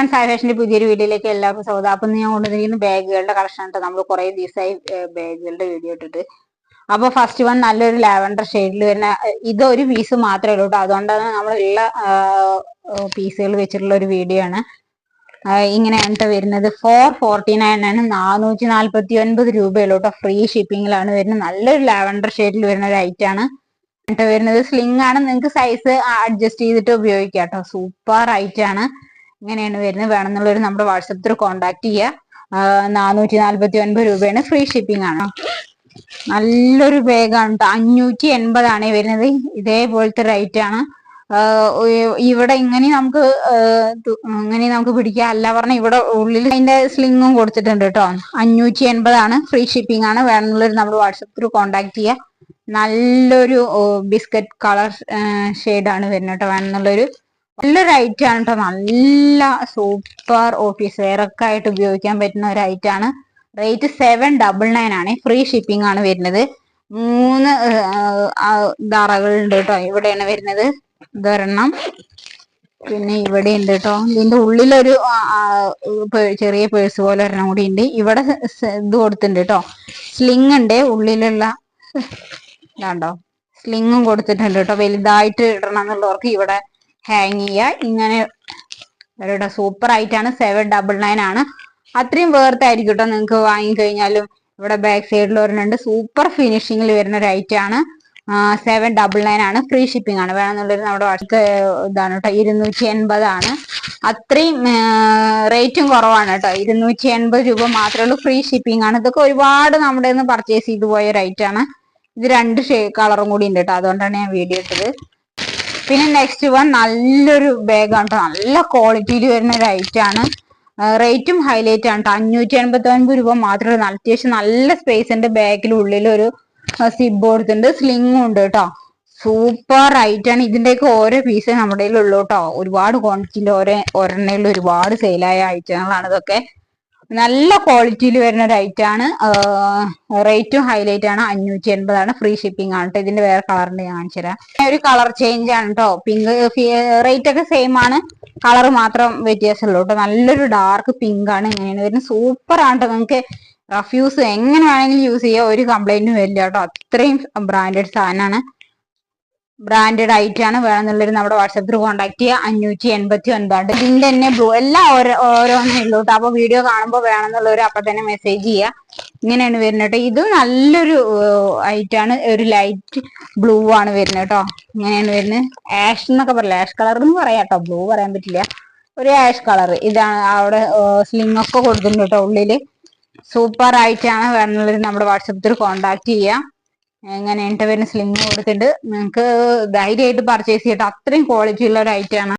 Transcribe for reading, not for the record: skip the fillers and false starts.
Friends, hi ഫാഷന്റെ പുതിയൊരു വീഡിയോയിലേക്ക് എല്ലാവർക്കും സ്വാഗതം. അപ്പൊ ഞാൻ കൊണ്ടുവന്നിരിക്കുന്ന ബാഗുകളുടെ കളക്ഷൻ ആണ്. നമ്മൾ കുറെ ദിവസമായി ബാഗുകളുടെ വീഡിയോ ഇട്ടിട്ട്. അപ്പൊ ഫസ്റ്റ് വൺ നല്ലൊരു ലാവൻഡർ ഷെയ്ഡിൽ വരുന്ന ഇതൊരു പീസ് മാത്രമേ ഉള്ളൂ കേട്ടോ. അതുകൊണ്ടാണ് നമ്മളുള്ള പീസുകൾ വെച്ചിട്ടുള്ള ഒരു വീഡിയോ ആണ്. ഇങ്ങനെയാണ് വരുന്നത്. 449 ആണ്, 449 രൂപയുള്ളൂ കേട്ടോ. ഫ്രീ ഷിപ്പിങ്ങിലാണ് വരുന്നത്. നല്ലൊരു ലാവൻഡർ ഷെയ്ഡിൽ വരുന്ന ഒരു ഐറ്റം ആണ് വരുന്നത്. സ്ലിംഗ് ആണ്, നിങ്ങൾക്ക് സൈസ് അഡ്ജസ്റ്റ് ചെയ്തിട്ട് ഉപയോഗിക്കാം കേട്ടോ. സൂപ്പർ ഐറ്റം ആണ്. ഇങ്ങനെയാണ് വരുന്നത്. വേണമെന്നുള്ളവർ നമ്മുടെ വാട്സപ്പ് ത്രൂ കോണ്ടാക്ട് ചെയ്യുക. 449 രൂപയാണ്. ഫ്രീ ഷിപ്പിംഗ് ആണ്. നല്ലൊരു ബാഗാണ് കേട്ടോ. 580 ആണ് വരുന്നത്. ഇതേപോലത്തെ റേറ്റ് ആണ്. ഇവിടെ ഇങ്ങനെ നമുക്ക് പിടിക്കാം. അല്ല പറഞ്ഞ ഇവിടെ ഉള്ളിൽ അതിന്റെ സ്ലിങ്ങും കൊടുത്തിട്ടുണ്ട് കേട്ടോ. 580 ആണ്. ഫ്രീ ഷിപ്പിംഗ് ആണ്. വേണമെന്നുള്ളവർ നമ്മുടെ വാട്സപ്പ് ത്രൂ കോണ്ടാക്ട് ചെയ്യുക. നല്ലൊരു ബിസ്ക്കറ്റ് കളർ ഷെയ്ഡാണ് വരുന്നത് കേട്ടോ. വേണമെന്നുള്ളൊരു നല്ലൊരു ഐറ്റം ആണ് കേട്ടോ. നല്ല സൂപ്പർ ഓഫീസ് വെയർ ഒക്കെ ആയിട്ട് ഉപയോഗിക്കാൻ പറ്റുന്ന ഒരു ഐറ്റം ആണ്. റേറ്റ് 799 ആണ്. ഫ്രീ ഷിപ്പിംഗ് ആണ് വരുന്നത്. 3 ദറകളുണ്ട് കേട്ടോ. ഇവിടെയാണ് വരുന്നത്. ഇതൊരെണ്ണം, പിന്നെ ഇവിടെ ഉണ്ട് കേട്ടോ. ഇതിന്റെ ഉള്ളിലൊരു ചെറിയ പേഴ്സ് പോലെ ഒരെണ്ണം കൂടി ഉണ്ട്. ഇവിടെ ഇത് കൊടുത്തിട്ടുണ്ട് കേട്ടോ. സ്ലിങ് ഉണ്ട് ഉള്ളിലുള്ള. ഇതാണ്ടോ, സ്ലിങ്ങും കൊടുത്തിട്ടുണ്ട് കേട്ടോ. വലുതായിട്ട് ഇടണം എന്നുള്ളവർക്ക് ഇവിടെ ഹാങ് ചെയ്യുക. ഇങ്ങനെ അവരുടെ സൂപ്പർ ആയിട്ടാണ്. 799 ആണ്. അത്രയും വേർത്ത് ആയിരിക്കും കേട്ടോ. നിങ്ങൾക്ക് വാങ്ങിക്കഴിഞ്ഞാലും. ഇവിടെ ബാക്ക് സൈഡിൽ ഒരെണ്ണുണ്ട്. സൂപ്പർ ഫിനിഷിങ്ങിൽ വരുന്ന ഒരു ഐറ്റം ആണ്. 799 ആണ്. ഫ്രീ ഷിപ്പിംഗ് ആണ്. വേണമെന്നുള്ളൊരു നമ്മുടെ വാട്സപ്പ് ഇതാണ് കേട്ടോ. 280 ആണ്. അത്രയും റേറ്റും കുറവാണ് കേട്ടോ. 280 രൂപ മാത്രമേ ഉള്ളൂ. ഫ്രീ ഷിപ്പിംഗ് ആണ്. ഇതൊക്കെ ഒരുപാട് നമ്മുടെ നിന്ന് പർച്ചേസ് ചെയ്തു പോയ ഒരു ഐറ്റം ആണ്. ഇത് 2 കളറും കൂടി ഉണ്ട് കേട്ടോ. അതുകൊണ്ടാണ് ഞാൻ വീഡിയോ ഇട്ടത്. പിന്നെ നെക്സ്റ്റ് വൺ നല്ലൊരു ബാഗാണ് കേട്ടോ. നല്ല ക്വാളിറ്റിയിൽ വരുന്ന ഒരു ഐറ്റം ആണ്. റേറ്റും ഹൈലൈറ്റ് ആണ് കേട്ടോ. 589 രൂപ മാത്രമേ ഉള്ളൂ. അത്യാവശ്യം നല്ല സ്പേസ് ഉണ്ട്. ബാഗിൽ ഉള്ളിൽ ഒരു സിബ് കൊടുത്തിട്ടുണ്ട്. സ്ലിങ്ങും ഉണ്ട് കേട്ടോ. സൂപ്പർ ഐറ്റം ആണ്. ഇതിന്റെയൊക്കെ ഓരോ പീസ് നമ്മുടെ ഉള്ളൂ കേട്ടോ. ഒരുപാട് ക്വാണ്ടിറ്റിയിൽ ഒരെണ്ണയിൽ ഒരുപാട് സെയിലായ ഐറ്റങ്ങളാണ് ഇതൊക്കെ. നല്ല ക്വാളിറ്റിയിൽ വരുന്ന ഒരു ഐറ്റം ആണ്. റേറ്റും ഹൈലൈറ്റ് ആണ്. 580 ആണ്. ഫ്രീ ഷിപ്പിംഗ് ആണ് കേട്ടോ. ഇതിന്റെ വേറെ കളറിന്റെ ഞാൻ കാണിച്ചു തരാം. ഒരു കളർ ചേഞ്ച് ആണ് കേട്ടോ. പിങ്ക് റേറ്റ് ഒക്കെ സെയിം ആണ്. കളർ മാത്രം വ്യത്യാസമുള്ളൂ കേട്ടോ. നല്ലൊരു ഡാർക്ക് പിങ്ക് ആണ്. ഇങ്ങനെയാണ് വരുന്നത്. സൂപ്പർ ആണ് കേട്ടോ. നിങ്ങൾക്ക് റഫ് യൂസ് എങ്ങനെ വേണമെങ്കിലും യൂസ് ചെയ്യാം. ഒരു കംപ്ലൈന്റും വരില്ല കേട്ടോ. അത്രയും ബ്രാൻഡഡ് സാധനമാണ്. ബ്രാൻഡഡ് ഐറ്റം ആണ്. വേണമെന്നുള്ളൊരു നമ്മുടെ വാട്സപ്പ് ത്രൂ കോണ്ടാക്ട് ചെയ്യുക. 589. ഇതിന്റെ തന്നെ ബ്ലൂ എല്ലാം ഓരോന്നേ ഉള്ളൂ കേട്ടോ. അപ്പൊ വീഡിയോ കാണുമ്പോൾ വേണമെന്നുള്ളവർ അപ്പൊ തന്നെ മെസ്സേജ് ചെയ്യുക. ഇങ്ങനെയാണ് വരുന്നത് കേട്ടോ. ഇത് നല്ലൊരു ഐറ്റം ആണ്. ഒരു ലൈറ്റ് ബ്ലൂ ആണ് വരുന്നത് കേട്ടോ. ഇങ്ങനെയാണ് വരുന്നത്. ആഷ് എന്നൊക്കെ പറയില്ല, ആഷ് കളർ എന്ന് പറയാം കേട്ടോ. ബ്ലൂ പറയാൻ പറ്റില്ല. ഒരു ആഷ് കളർ. ഇതാണ്. അവിടെ സ്ലിംഗ് ഒക്കെ കൊടുത്തിട്ടുണ്ട് കേട്ടോ ഉള്ളില്. സൂപ്പർ ആയിട്ടാണ്. വേണമെന്നുള്ളവർ നമ്മുടെ വാട്സപ്പ് ത്രൂ കോണ്ടാക്ട് ചെയ്യാം. എങ്ങനെയായിട്ട് വരുന്ന സ്ലിംഗ് കൊടുത്തിട്ടുണ്ട്. നിങ്ങൾക്ക് ധൈര്യമായിട്ട് പർച്ചേസ് ചെയ്യട്ടോ. അത്രയും ക്വാളിറ്റി ഉള്ള ഒരു ഐറ്റം ആണ്.